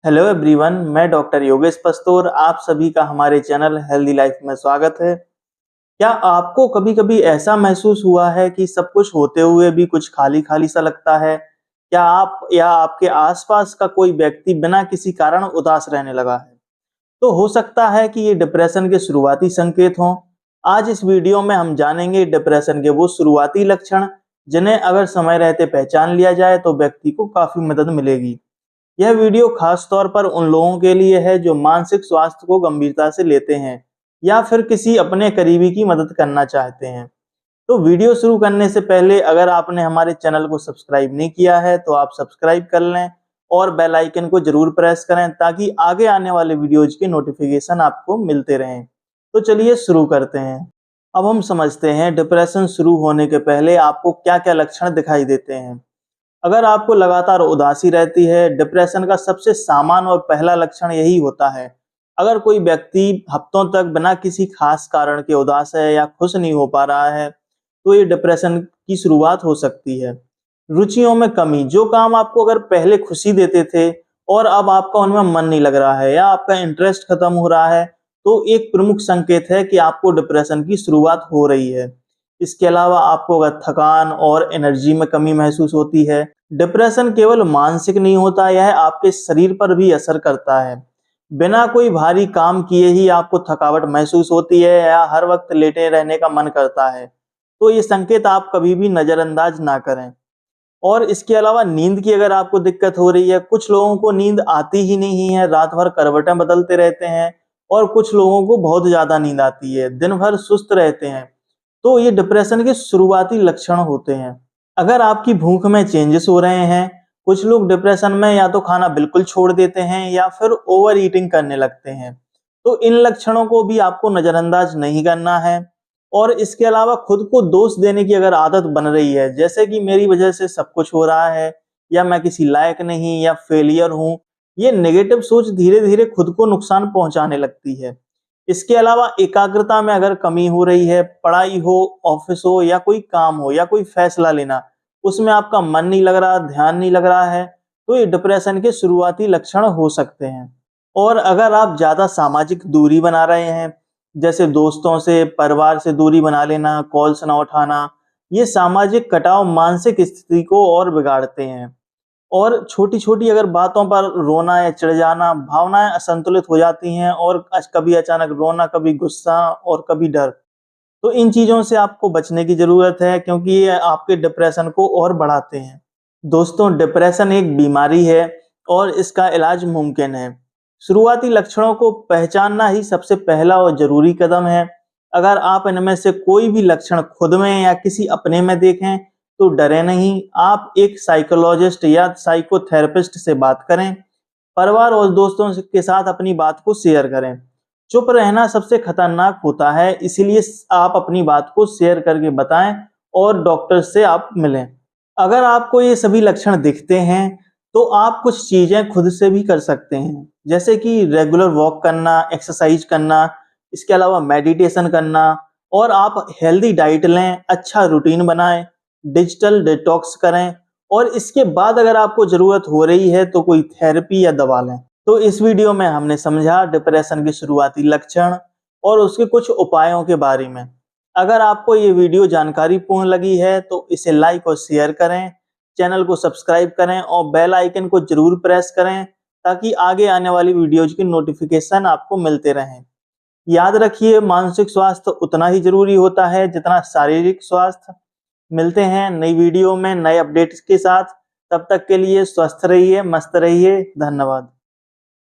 Hello everyone, मैं doctor Yogesh पस्तोर। आप सभी का हमारे चैनल हेल्दी लाइफ में स्वागत है। क्या आपको कभी-कभी ऐसा महसूस हुआ है कि सब कुछ होते हुए भी कुछ खाली-खाली सा लगता है? क्या आप या आपके आसपास का कोई व्यक्ति बिना किसी कारण उदास रहने लगा है? तो हो सकता है कि ये डिप्रेशन के शुरुआती संकेत हों। आज इस वीडियो में हम जानेंगे डिप्रेशन के वो शुरुआती लक्षण जिन्हें अगर समय रहते पहचान लिया जाए तो व्यक्ति को काफी मदद मिलेगी। यह वीडियो खास तौर पर उन लोगों के लिए है जो मानसिक स्वास्थ्य को गंभीरता से लेते हैं या फिर किसी अपने करीबी की मदद करना चाहते हैं। तो वीडियो शुरू करने से पहले अगर आपने हमारे चैनल को सब्सक्राइब नहीं किया है तो आप सब्सक्राइब कर लें और बेल आइकन को जरूर प्रेस करें ताकि आगे आने वाले वीडियोज के नोटिफिकेशन आपको मिलते रहें। तो चलिए शुरू करते हैं। अब हम समझते हैं डिप्रेशन शुरू होने के पहले आपको क्या क्या लक्षण दिखाई देते हैं। अगर आपको लगातार उदासी रहती है, डिप्रेशन का सबसे सामान्य और पहला लक्षण यही होता है। अगर कोई व्यक्ति हफ्तों तक बिना किसी खास कारण के उदास है या खुश नहीं हो पा रहा है, तो ये डिप्रेशन की शुरुआत हो सकती है। रुचियों में कमी, जो काम आपको अगर पहले खुशी देते थे और अब आपका उनमें मन नहीं लग रहा है या आपका इंटरेस्ट खत्म हो रहा है, तो एक प्रमुख संकेत है कि आपको डिप्रेशन की शुरुआत हो रही है। इसके अलावा आपको अगर थकान और एनर्जी में कमी महसूस होती है, डिप्रेशन केवल मानसिक नहीं होता, यह आपके शरीर पर भी असर करता है। बिना कोई भारी काम किए ही आपको थकावट महसूस होती है या हर वक्त लेटे रहने का मन करता है, तो ये संकेत आप कभी भी नजरअंदाज ना करें। और इसके अलावा नींद की अगर आपको दिक्कत हो रही है, कुछ लोगों को नींद आती ही नहीं है, रात भर करवटें बदलते रहते हैं और कुछ लोगों को बहुत ज्यादा नींद आती है, दिन भर सुस्त रहते हैं, तो ये डिप्रेशन के शुरुआती लक्षण होते हैं। अगर आपकी भूख में चेंजेस हो रहे हैं, कुछ लोग डिप्रेशन में या तो खाना बिल्कुल छोड़ देते हैं या फिर ओवर ईटिंग करने लगते हैं, तो इन लक्षणों को भी आपको नजरअंदाज नहीं करना है। और इसके अलावा खुद को दोष देने की अगर आदत बन रही है, जैसे कि मेरी वजह से सब कुछ हो रहा है या मैं किसी लायक नहीं या फेलियर हूँ, ये नेगेटिव सोच धीरे धीरे खुद को नुकसान पहुंचाने लगती है। इसके अलावा एकाग्रता में अगर कमी हो रही है, पढ़ाई हो, ऑफिस हो या कोई काम हो या कोई फैसला लेना, उसमें आपका मन नहीं लग रहा, ध्यान नहीं लग रहा है, तो ये डिप्रेशन के शुरुआती लक्षण हो सकते हैं। और अगर आप ज्यादा सामाजिक दूरी बना रहे हैं, जैसे दोस्तों से, परिवार से दूरी बना लेना, कॉल्स ना उठाना, ये सामाजिक कटाव मानसिक स्थिति को और बिगाड़ते हैं। और छोटी-छोटी अगर बातों पर रोना या चिढ़ जाना, भावनाएँ असंतुलित हो जाती हैं और कभी अचानक रोना, कभी गुस्सा और कभी डर। तो इन चीज़ों से आपको बचने की ज़रूरत है क्योंकि ये आपके डिप्रेशन को और बढ़ाते हैं। दोस्तों, डिप्रेशन एक बीमारी है और इसका इलाज मुमकिन है। शुरुआती लक्षणों को पहचानना ही सबसे पहला और ज़रूरी कदम है। अगर आप इनमें से कोई भी लक्षण खुद में या किसी अपने में देखें, तो डरे नहीं, आप एक साइकोलॉजिस्ट या साइकोथेरेपिस्ट से बात करें। परिवार और दोस्तों के साथ अपनी बात को शेयर करें। चुप रहना सबसे खतरनाक होता है, इसीलिए आप अपनी बात को शेयर करके बताएं और डॉक्टर से आप मिलें। अगर आपको ये सभी लक्षण दिखते हैं, तो आप कुछ चीजें खुद से भी कर सकते हैं, जैसे कि रेगुलर वॉक करना, एक्सरसाइज करना, इसके अलावा मेडिटेशन करना, और आप हेल्दी डाइट लें, अच्छा रूटीन बनाएं, डिजिटल डिटॉक्स करें, और इसके बाद अगर आपको जरूरत हो रही है तो कोई थेरेपी या दवा लें। तो इस वीडियो में हमने समझा डिप्रेशन के शुरुआती लक्षण और उसके कुछ उपायों के बारे में। अगर आपको ये वीडियो जानकारीपूर्ण लगी है तो इसे लाइक और शेयर करें, चैनल को सब्सक्राइब करें और बेल आइकन को जरूर प्रेस करें ताकि आगे आने वाली वीडियोज की नोटिफिकेशन आपको मिलते रहें। याद रखिए, मानसिक स्वास्थ्य उतना ही जरूरी होता है जितना शारीरिक स्वास्थ्य। मिलते हैं नई वीडियो में नए अपडेट्स के साथ। तब तक के लिए स्वस्थ रहिए, मस्त रहिए। धन्यवाद।